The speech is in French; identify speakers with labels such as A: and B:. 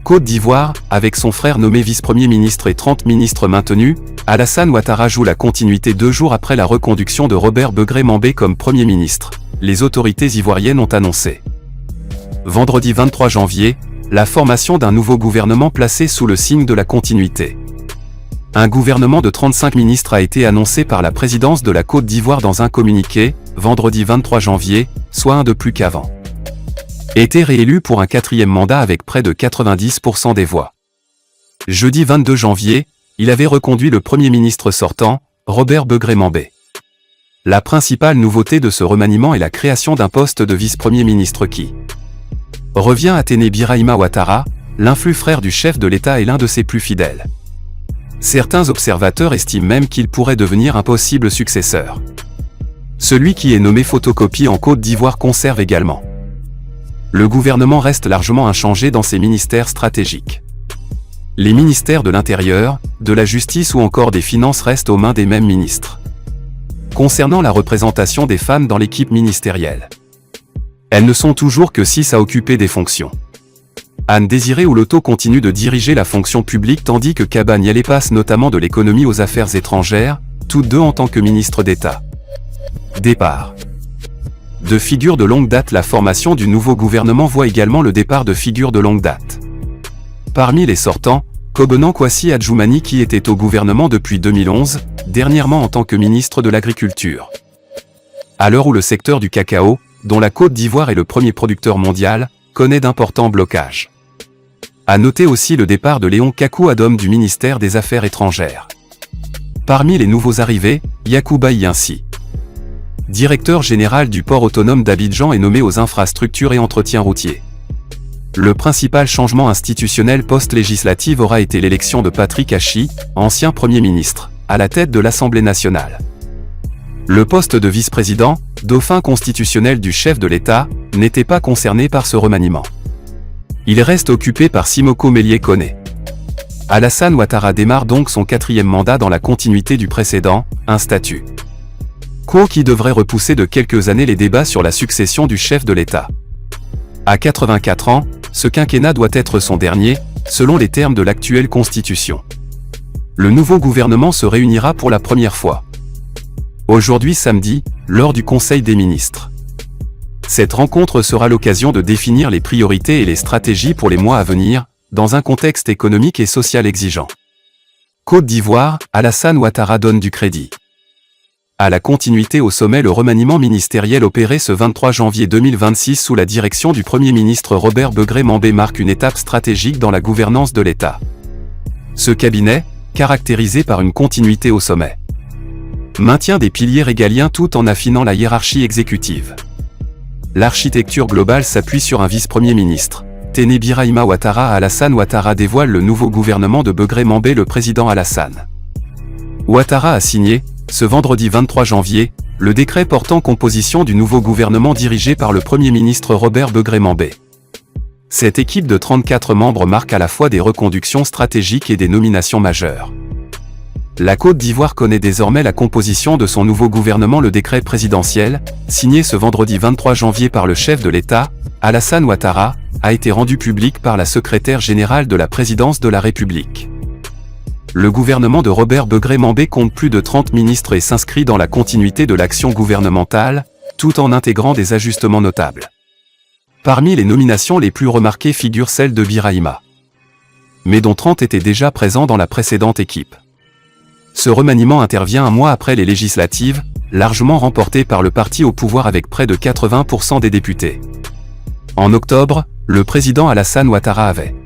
A: Côte d'Ivoire, avec son frère nommé vice-premier ministre et 30 ministres maintenus, Alassane Ouattara joue la continuité 2 jours après la reconduction de Robert Begré-Mambé comme Premier ministre, les autorités ivoiriennes ont annoncé. Vendredi 23 janvier, la formation d'un nouveau gouvernement placé sous le signe de la continuité. Un gouvernement de 35 ministres a été annoncé par la présidence de la Côte d'Ivoire dans un communiqué, vendredi 23 janvier, soit un de plus qu'avant. Été réélu pour un 4e mandat avec près de 90% des voix. Jeudi 22 janvier, il avait reconduit le Premier ministre sortant, Robert Begré-Mambé. La principale nouveauté de ce remaniement est la création d'un poste de vice-premier ministre qui revient à Téné Birahima Ouattara, l'influ frère du chef de l'État et l'un de ses plus fidèles. Certains observateurs estiment même qu'il pourrait devenir un possible successeur. Celui qui est nommé photocopie en Côte d'Ivoire conserve également. Le gouvernement reste largement inchangé dans ses ministères stratégiques. Les ministères de l'Intérieur, de la Justice ou encore des Finances restent aux mains des mêmes ministres. Concernant la représentation des femmes dans l'équipe ministérielle, elles ne sont toujours que 6 à occuper des fonctions. Anne Désiré Ouloto continue de diriger la fonction publique tandis que Kaba Nialé passe notamment de l'économie aux affaires étrangères, toutes deux en tant que ministre d'État. Départ. De figures de longue date, la formation du nouveau gouvernement voit également le départ de figures de longue date. Parmi les sortants, Kobenan Kwasi Adjoumani qui était au gouvernement depuis 2011, dernièrement en tant que ministre de l'Agriculture. À l'heure où le secteur du cacao, dont la Côte d'Ivoire est le premier producteur mondial, connaît d'importants blocages. À noter aussi le départ de Léon Kakou Adom du ministère des Affaires étrangères. Parmi les nouveaux arrivés, Yacouba Yinsi, directeur général du port autonome d'Abidjan, est nommé aux infrastructures et entretiens routiers. Le principal changement institutionnel post-législative aura été l'élection de Patrick Hachi, ancien Premier ministre, à la tête de l'Assemblée nationale. Le poste de vice-président, dauphin constitutionnel du chef de l'État, n'était pas concerné par ce remaniement. Il reste occupé par Simoko Mélié Koné. Alassane Ouattara démarre donc son 4e mandat dans la continuité du précédent, un statut quo qui devrait repousser de quelques années les débats sur la succession du chef de l'État. À 84 ans, ce quinquennat doit être son dernier, selon les termes de l'actuelle Constitution. Le nouveau gouvernement se réunira pour la première fois aujourd'hui samedi, lors du Conseil des ministres. Cette rencontre sera l'occasion de définir les priorités et les stratégies pour les mois à venir, dans un contexte économique et social exigeant. Côte d'Ivoire, Alassane Ouattara donne du crédit. À la continuité au sommet, le remaniement ministériel opéré ce 23 janvier 2026 sous la direction du Premier ministre Robert Begré-Mambé marque une étape stratégique dans la gouvernance de l'État. Ce cabinet, caractérisé par une continuité au sommet, maintient des piliers régaliens tout en affinant la hiérarchie exécutive. L'architecture globale s'appuie sur un vice-premier ministre. Téné Birahima Ouattara. Alassane Ouattara dévoile le nouveau gouvernement de Begré-Mambé. Le président Alassane Ouattara a signé, ce vendredi 23 janvier, le décret portant composition du nouveau gouvernement dirigé par le Premier ministre Robert Begré-Mambé. Cette équipe de 34 membres marque à la fois des reconductions stratégiques et des nominations majeures. La Côte d'Ivoire connaît désormais la composition de son nouveau gouvernement. Le décret présidentiel, signé ce vendredi 23 janvier par le chef de l'État, Alassane Ouattara, a été rendu public par la secrétaire générale de la présidence de la République. Le gouvernement de Robert Begré-Mambé compte plus de 30 ministres et s'inscrit dans la continuité de l'action gouvernementale, tout en intégrant des ajustements notables. Parmi les nominations les plus remarquées figure celle de Birahima, mais dont 30 étaient déjà présents dans la précédente équipe. Ce remaniement intervient un mois après les législatives, largement remportées par le parti au pouvoir avec près de 80% des députés. En octobre, le président Alassane Ouattara avait